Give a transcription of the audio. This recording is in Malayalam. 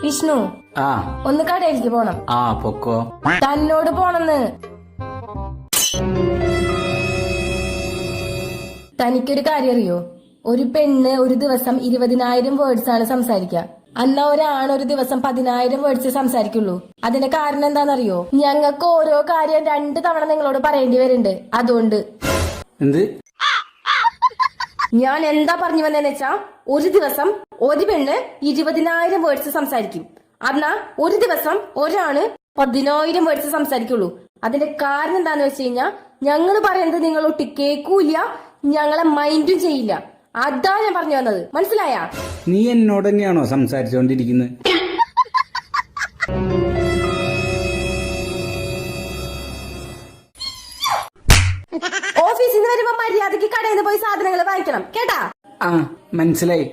വിഷ്ണു ആ ഒന്ന് കടയിലേക്ക് പോണം. ആ പൊക്കോ. തന്നോട് പോണെന്ന്. തനിക്കൊരു കാര്യം അറിയോ? ഒരു പെണ്ണ് ഒരു ദിവസം 20,000 വേർഡ്സ് ആണ് സംസാരിക്കുക. അന്നാ ഒരാണ് ഒരു ദിവസം 10,000 വേർഡ്സ് സംസാരിക്കുള്ളൂ. അതിന്റെ കാരണം എന്താണെന്നറിയോ? ഞങ്ങൾക്ക് ഓരോ കാര്യം 2 തവണ നിങ്ങളോട് പറയേണ്ടി വരുന്നുണ്ട്. അതുകൊണ്ട് എന്ത് ഞാൻ എന്താ പറഞ്ഞു വന്നതെന്ന് വെച്ചാ, ഒരു ദിവസം ഒരു പെണ്ണ് 20,000 വേർഡ്സ് സംസാരിക്കും. എന്നാ ഒരു ദിവസം ഒരാണ് 10,000 വേർഡ്സ് സംസാരിക്കുള്ളൂ. അതിന്റെ കാരണം എന്താന്ന് വെച്ച് കഴിഞ്ഞാ, ഞങ്ങൾ പറയുന്നത് നിങ്ങൾ ഒട്ടി കേൾക്കൂല, ഞങ്ങളെ മൈൻഡും ചെയ്യില്ല. അതാ ഞാൻ പറഞ്ഞു വന്നത്. മനസ്സിലായ? നീ എന്നോട് തന്നെയാണോ സംസാരിച്ചോണ്ടിരിക്കുന്നത്? ഓഫീസിൽ നിന്ന് വരുമ്പോ മര്യാദക്ക് കടയിൽ നിന്ന് പോയി സാധനങ്ങൾ വാങ്ങിക്കണം കേട്ടാ. ആ മനസ്സിലായി.